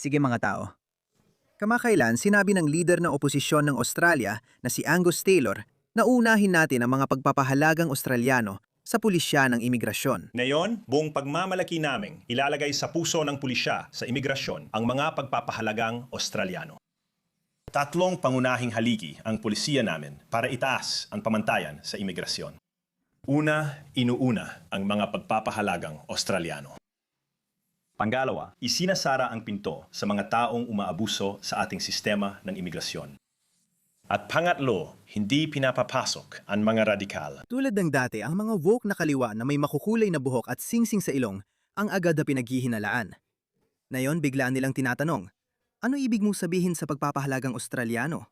Sige mga tao. Kamakailan sinabi ng leader ng oposisyon ng Australia na si Angus Taylor na unahin natin ang mga pagpapahalagang Australiano sa pulisya ng imigrasyon. Ngayon, buong pagmamalaki naming ilalagay sa puso ng pulisya sa imigrasyon ang mga pagpapahalagang Australiano. Tatlong pangunahing haligi ang pulisiya namin para itaas ang pamantayan sa imigrasyon. Una, inuuna ang mga pagpapahalagang Australiano. Pangalawa, isinasara ang pinto sa mga taong umaabuso sa ating sistema ng imigrasyon. At pangatlo, hindi pinapapasok ang mga radikal. Tulad ng dati, ang mga woke na kaliwa na may makukulay na buhok at singsing sa ilong ang agad na pinaghihinalaan. Ngayon, biglaan nilang tinatanong, ano ibig mong sabihin sa pagpapahalagang Australiano?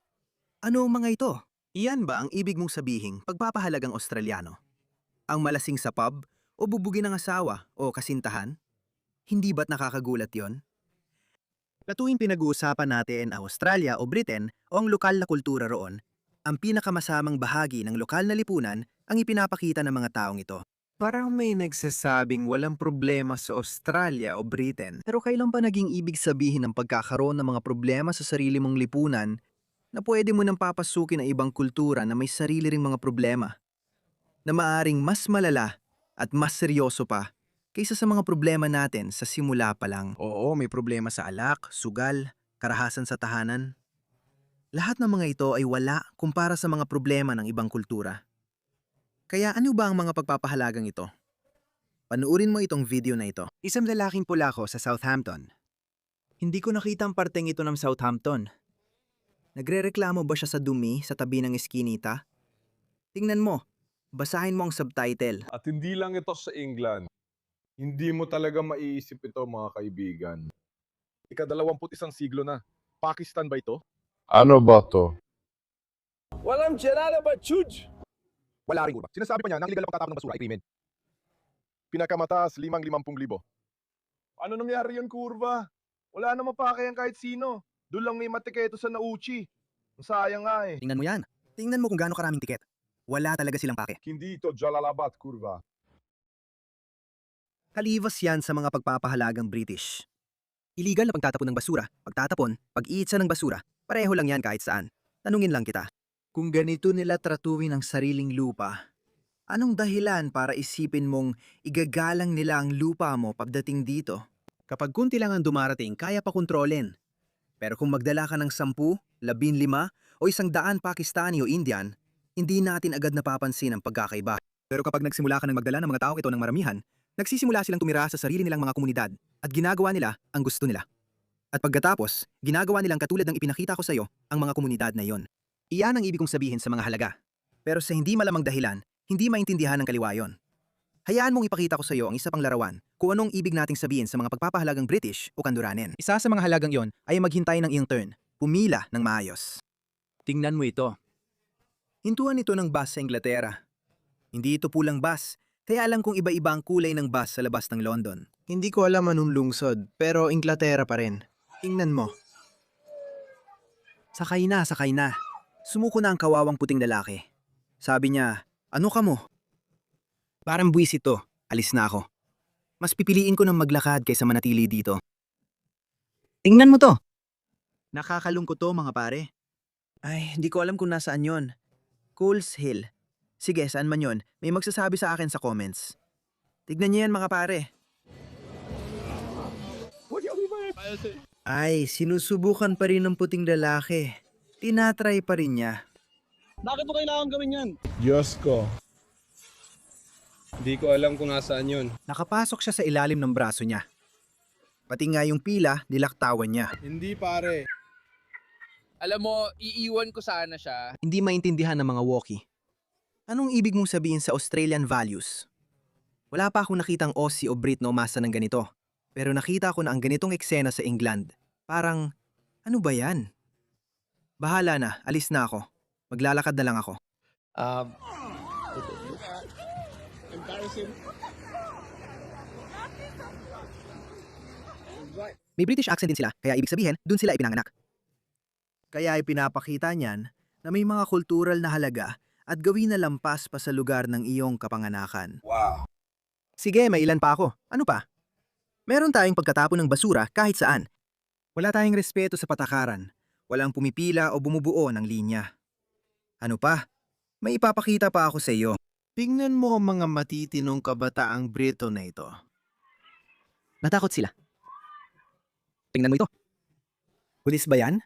Ano ang mga ito? Iyan ba ang ibig mong sabihin pagpapahalagang Australiano? Ang malasing sa pub o bubugin ng asawa o kasintahan? Hindi ba't nakakagulat yon? Katuwing pinag-uusapan natin ang Australia o Britain o ang lokal na kultura roon, ang pinakamasamang bahagi ng lokal na lipunan ang ipinapakita ng mga taong ito. Parang may nagsasabing walang problema sa Australia o Britain. Pero kailan pa naging ibig sabihin ng pagkakaroon ng mga problema sa sarili mong lipunan na pwede mo nang papasukin ang ibang kultura na may sarili ring mga problema? Na maaring mas malala at mas seryoso pa kaysa sa mga problema natin sa simula pa lang. Oo, may problema sa alak, sugal, karahasan sa tahanan. Lahat ng mga ito ay wala kumpara sa mga problema ng ibang kultura. Kaya ano ba ang mga pagpapahalagang ito? Panuurin mo itong video na ito. Isang lalaking pulako sa Southampton. Hindi ko nakita ang parteng ito ng Southampton. Nagrereklamo ba siya sa dumi sa tabi ng eskinita? Tingnan mo, basahin mo ang subtitle. At hindi lang ito sa England. Hindi mo talaga maiisip ito, mga kaibigan. Ika-21 siglo na. Pakistan ba ito? Ano ba to? Walang tiyerada ba, chuj? Wala rin kurba. Sinasabi pa niya na ang legal na pagtatapon ng basura ay krimen. Pinakamataas, 50,000. Ano nangyari yun, kurba? Wala na mapakayan kahit sino. Doon lang may matiketo sa nauchi. Sayang nga eh. Tingnan mo yan. Tingnan mo kung gaano karaming tiket. Wala talaga silang pake. Hindi ito Jalalabad, kurba. Kalivas yan sa mga pagpapahalagang British. Illegal na pagtatapon ng basura, pagtatapon, pag-iitsa ng basura, pareho lang yan kahit saan. Tanungin lang kita. Kung ganito nila tratuhin ang sariling lupa, anong dahilan para isipin mong igagalang nila ang lupa mo pagdating dito? Kapag kunti lang ang dumarating, kaya pa kontrolin. Pero kung magdala ka ng 10, 15, o 100 Pakistani o Indian, hindi natin agad napapansin ang pagkakaiba. Pero kapag nagsimula ka ng magdala ng mga taong ito ng maramihan, nagsisimula silang tumira sa sarili nilang mga komunidad at ginagawa nila ang gusto nila. At pagkatapos, ginagawa nilang katulad ng ipinakita ko sa iyo ang mga komunidad na iyon. Iyan ang ibig kong sabihin sa mga halaga. Pero sa hindi malamang dahilan, hindi maintindihan ng kaliwa yon. Hayaan mong ipakita ko sa iyo ang isa pang larawan kung anong ibig nating sabihin sa mga pagpapahalagang British o Kanduranin. Isa sa mga halagang yon ay maghintay ng iyong turn, pumila ng maayos. Tingnan mo ito. Hintuan ito ng bus sa Inglaterra. Hindi ito pulang bus, kaya alam kong iba-iba ang kulay ng bus sa labas ng London. Hindi ko alam anong lungsod, pero Inglaterra pa rin. Tingnan mo. Sakay na, sakay na. Sumuko na ang kawawang puting lalaki. Sabi niya, ano ka mo? Parang buwis ito, alis na ako. Mas pipiliin ko ng maglakad kaysa manatili dito. Tingnan mo to. Nakakalungkot to mga pare. Ay, hindi ko alam kung nasaan yon. Coles Hill. Sige, saan man yon, may magsasabi sa akin sa comments. Tignan niyo yan mga pare. Ay, sinusubukan pa rin ng puting lalaki. Tinatry pa rin niya. Bakit mo kailangan gawin yan? Diyos ko. Hindi ko alam kung nasaan yun. Nakapasok siya sa ilalim ng braso niya. Pati nga yung pila, nilaktawan niya. Hindi pare. Alam mo, iiwan ko sana siya. Hindi maintindihan ng mga walkie. Anong ibig mong sabihin sa Australian values? Wala pa akong nakitang Aussie o Brit na umasa ng ganito. Pero nakita ko na ang ganitong eksena sa England. Parang, ano ba yan? Bahala na, alis na ako. Maglalakad na lang ako. May British accent din sila, kaya ibig sabihin, dun sila ipinanganak. Kaya ipinapakita niyan na may mga kultural na halaga at gawin na lampas pa sa lugar ng iyong kapanganakan. Wow. Sige, may ilan pa ako. Ano pa? Meron tayong pagkatapon ng basura kahit saan. Wala tayong respeto sa patakaran. Walang pumipila o bumubuo ng linya. Ano pa? May ipapakita pa ako sa iyo. Tingnan mo ang mga matitinong kabataang Brito na ito. Natakot sila. Tingnan mo ito. Pulis ba yan?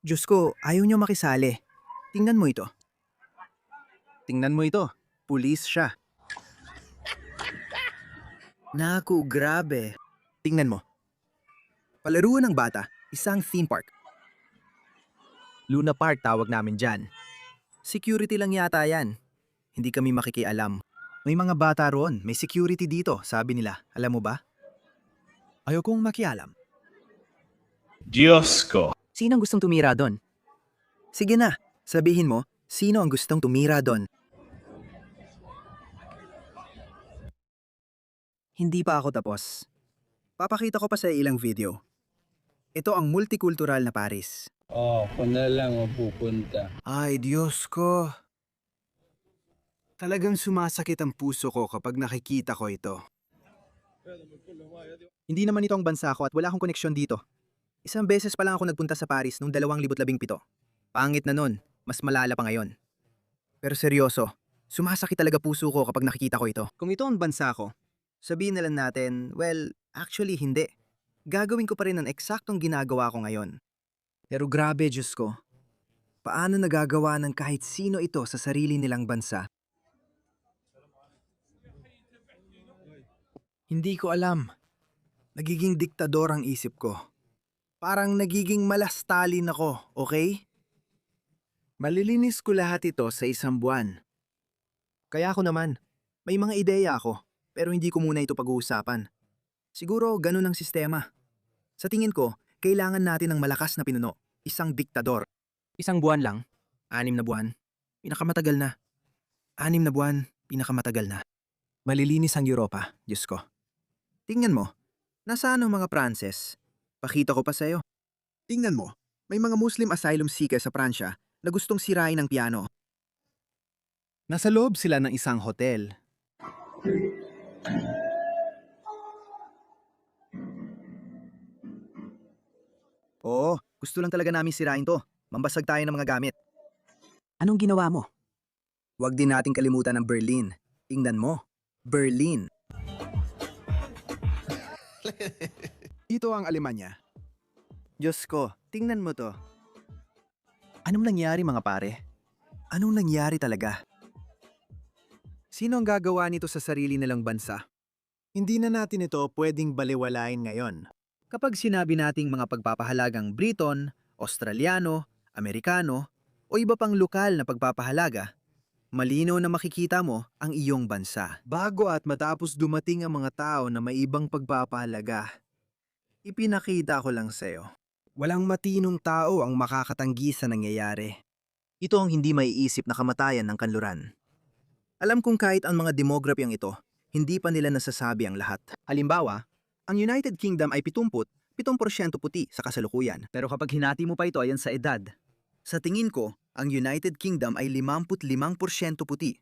Diyos ko, ayaw niyo makisali. Tingnan mo ito. Tingnan mo ito. Pulis siya. Naku, grabe. Tingnan mo. Palaruan ng bata, isang theme park. Luna Park tawag namin dyan. Security lang yata yan. Hindi kami makikialam. May mga bata roon, may security dito, sabi nila. Alam mo ba? Ayaw kong makialam. Diyos ko. Sino ang gustong tumira doon? Sige na, sabihin mo, sino ang gustong tumira doon? Hindi pa ako tapos. Papakita ko pa sa ilang video. Ito ang multicultural na Paris. Kung na lang mapupunta. Ay, Diyos ko. Talagang sumasakit ang puso ko kapag nakikita ko ito. Hindi naman ito ang bansa ko at wala akong koneksyon dito. Isang beses pa lang ako nagpunta sa Paris noong 2017. Pangit na nun, mas malala pa ngayon. Pero seryoso, sumasakit talaga puso ko kapag nakikita ko ito. Kung ito ang bansa ko, sabihin na lang natin, well, actually hindi. Gagawin ko pa rin ang eksaktong ginagawa ko ngayon. Pero grabe, Diyos ko. Paano nagagawa ng kahit sino ito sa sarili nilang bansa? Hindi ko alam. Nagiging diktador ang isip ko. Parang nagiging malastalin ako, okay? Malilinis ko lahat ito sa isang buwan. Kaya ako naman, may mga ideya ako, pero hindi ko muna ito pag-uusapan. Siguro ganun ang sistema. Sa tingin ko, kailangan natin ng malakas na pinuno, isang diktador. Isang buwan lang, 6 na buwan, pinakamatagal na. 6 na buwan, pinakamatagal na. Malilinis ang Europa, Diyos ko. Tingnan mo, nasaan ang mga Pranses? Pakita ko pa sa'yo. Tingnan mo, may mga Muslim asylum seeker sa Pransya na gustong sirain ang piano. Nasa loob sila ng isang hotel. Oo, gusto lang talaga namin sirain to. Mambasag tayo ng mga gamit. Anong ginawa mo? Huwag din nating kalimutan ang Berlin. Tingnan mo, Berlin. Ito ang Alemanya. Diyos ko, tingnan mo to. Anong nangyari mga pare? Anong nangyari talaga? Sino ang gagawa nito sa sarili nilang bansa? Hindi na natin ito pwedeng baliwalain ngayon. Kapag sinabi nating mga pagpapahalagang Briton, Australiano, Amerikano, o iba pang lokal na pagpapahalaga, malinaw na makikita mo ang iyong bansa. Bago at matapos dumating ang mga tao na may ibang pagpapahalaga, ipinakita ko lang sa'yo. Walang matinong tao ang makakatanggi sa nangyayari. Ito ang hindi maiisip na kamatayan ng kanluran. Alam kong kahit ang mga demographyang ito, hindi pa nila nasasabi ang lahat. Halimbawa, ang United Kingdom ay 7% puti sa kasalukuyan. Pero kapag hinati mo pa ito ayan sa edad, sa tingin ko, ang United Kingdom ay 55% puti.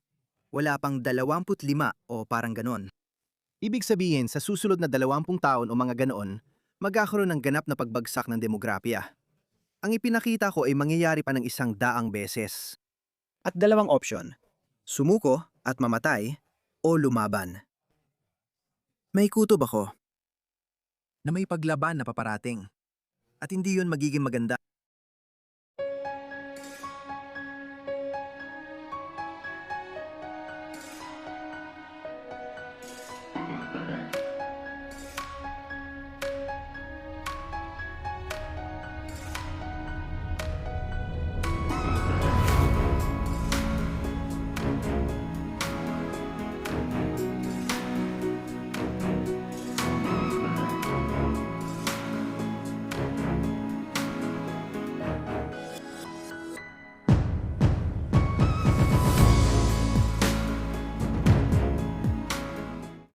Wala pang 25 o parang ganon. Ibig sabihin, sa susunod na 20 taon o mga ganoon, magkakaroon ng ganap na pagbagsak ng demografiya. Ang ipinakita ko ay mangyayari pa ng 100 beses. At 2 opsyon, sumuko at mamatay o lumaban. May kutob ako na may paglaban na paparating. At hindi yun magiging maganda.